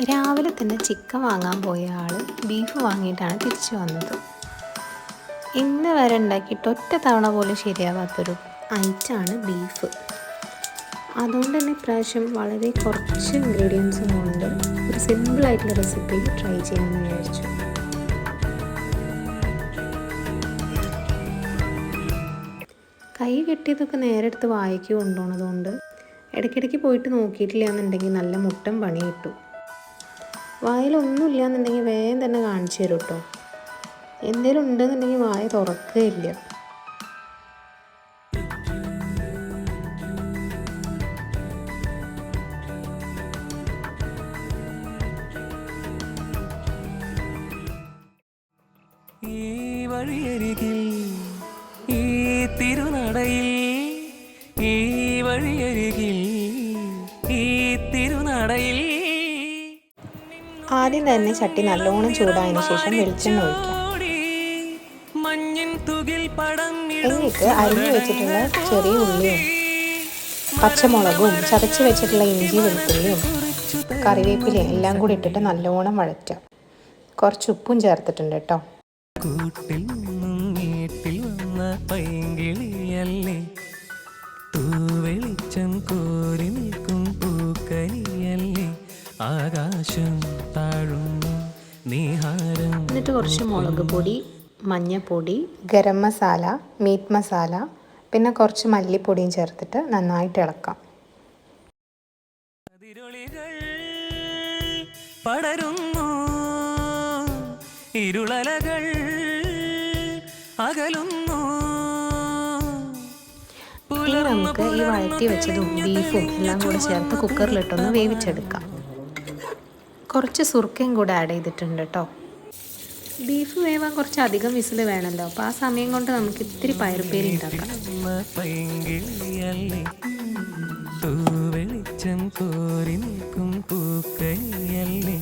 രാവിലെ തന്നെ ചിക്കൻ വാങ്ങാൻ പോയ ആൾ ബീഫ് വാങ്ങിയിട്ടാണ് തിരിച്ചു വന്നത്. ഇന്ന് വരെ ഉണ്ടാക്കിയിട്ട് ഒറ്റ തവണ പോലും ശരിയാവാത്തൊരു ഐറ്റമാണ് ബീഫ്. അതുകൊണ്ട് തന്നെ ഇപ്രാവശ്യം വളരെ കുറച്ച് ഇൻഗ്രീഡിയൻസും കൊണ്ട് ഒരു സിമ്പിളായിട്ടുള്ള റെസിപ്പി ട്രൈ ചെയ്യാമെന്ന് വിചാരിച്ചു. കൈ കെട്ടിയതൊക്കെ നേരെ എടുത്ത് വായിക്ക് കൊണ്ടുപോകുന്നതുകൊണ്ട് ഇടയ്ക്കിടയ്ക്ക് പോയിട്ട് നോക്കിയിട്ടില്ല എന്നുണ്ടെങ്കിൽ നല്ല മുട്ടൻ പണി കിട്ടും. വായിലൊന്നുമില്ല എന്നുണ്ടെങ്കിൽ വേഗം തന്നെ കാണിച്ചു തരും കേട്ടോ. എന്തെങ്കിലും ഉണ്ടെന്നുണ്ടെങ്കിൽ വായ തുറക്കുകയില്ല. ഈ വഴിയരികിൽ ഈ തിരുനടയിൽ ഈ വഴിയരികിൽ ഈ തിരുനടയിൽ ആദ്യം തന്നെ ചട്ടി നല്ലോണം ചൂടായതിനു ശേഷം വെളിച്ചെണ്ണ ഒഴിക്കാം. എന്നിട്ട് അരിഞ്ഞു വെച്ചിട്ടുള്ള ചെറിയ ഉള്ളിയും പച്ചമുളകും ചതച്ച് വെച്ചിട്ടുള്ള ഇഞ്ചി വെളുത്തുള്ളിയും കറിവേപ്പിലയും എല്ലാം കൂടി ഇട്ടിട്ട് നല്ലോണം വഴറ്റാം. കുറച്ച് ഉപ്പും ചേർത്തിട്ടുണ്ട് കേട്ടോ. കൂട്ടിൽ നിന്നും വീട്ടിൽ വന്ന പൈങ്കിളിയല്ലേ, തൂവെളിച്ചം കോരി നിൽക്കും പൂക്കരിയല്ലേ, ആകാശം താഴുന്നു നീഹാരം. എന്നിട്ട് കുറച്ച് മുളക് പൊടി, മഞ്ഞൾപ്പൊടി, ഗരം മസാല, മീറ്റ് മസാല, പിന്നെ കുറച്ച് മല്ലിപ്പൊടിയും ചേർത്തിട്ട് നന്നായിട്ട് ഇളക്കാം. അതിരൊളികൾ പടരുന്നു, ഇരുളലകൾ അകലുന്നു. ഇനി നമുക്ക് ഈ വഴറ്റി വെച്ചതും ബീഫും എല്ലാം കൂടി ചേർത്ത് കുക്കറിലിട്ടൊന്ന് വേവിച്ചെടുക്കാം. കുറച്ച് സുർക്കയും കൂടെ ആഡ് ചെയ്തിട്ടുണ്ട് കേട്ടോ. ബീഫ് വേവാൻ കുറച്ച് അധികം വിസിൽ വേണമല്ലോ, അപ്പോൾ ആ സമയം കൊണ്ട് നമുക്ക് ഇത്തിരി പയറുപ്പേരി ഉണ്ടാക്കാം. വെളിച്ചം കോരി നിൽക്കും പൂക്കൈയല്ലേ.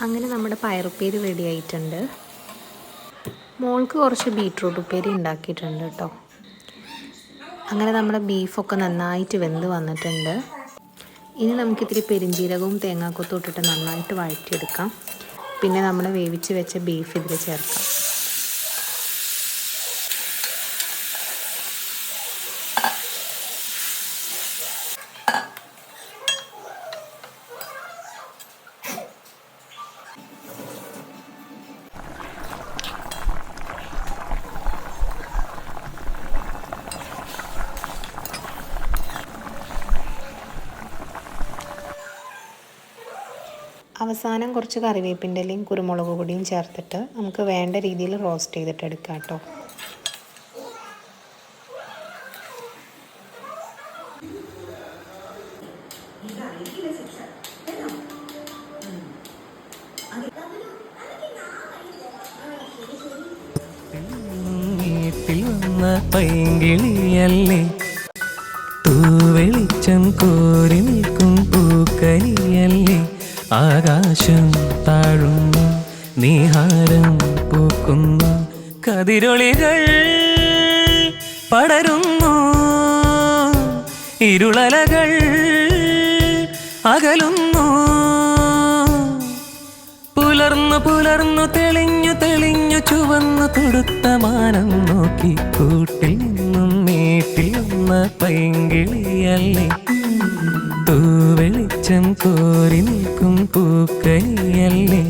അങ്ങനെ നമ്മുടെ പയറുപ്പേരി റെഡി ആയിട്ടുണ്ട്. മോൾക്ക് കുറച്ച് ബീട്രൂട്ട് ഉപ്പേരി ഉണ്ടാക്കിയിട്ടുണ്ട് കേട്ടോ. അങ്ങനെ നമ്മുടെ ബീഫൊക്കെ നന്നായിട്ട് വെന്ത് വന്നിട്ടുണ്ട്. ഇനി നമുക്കിത്തിരി പെരിഞ്ജീരകവും തേങ്ങാക്കൊത്തും ഇട്ടിട്ട് നന്നായിട്ട് വഴറ്റിയെടുക്കാം. പിന്നെ നമ്മൾ വേവിച്ച് വെച്ച ബീഫ് ഇതിൽ ചേർക്കാം. അവസാനം കുറച്ച് കറിവേപ്പിൻ്റെ ഇലയും കുരുമുളക് പൊടിയും ചേർത്തിട്ട് നമുക്ക് വേണ്ട രീതിയിൽ റോസ്റ്റ് ചെയ്തിട്ട് എടുക്കാം കേട്ടോ. വീട്ടിൽ വന്ന പൈങ്കിളിയല്ലേ, തൂവെളിച്ചം കോരി നിൽക്കും പൂക്കരിയല്ലേ, ആകാശം താഴുന്നു നീഹാരം പൂക്കുന്നു. കതിരൊളികൾ പടരുന്നു, ഇരുളലകൾ അകലുന്നു. പുലർന്നു പുലർന്നു തെളിഞ്ഞു തെളിഞ്ഞു ചുവന്നു തൊടുത്ത മാനം നോക്കി കൂട്ടിൽ നിന്നും മേട്ടിൽ വന്ന പൈങ്കിളിയല്ലേ തൂവെളിച്ചം കോരി നിൽക്കും പൂക്കരിയല്ലേ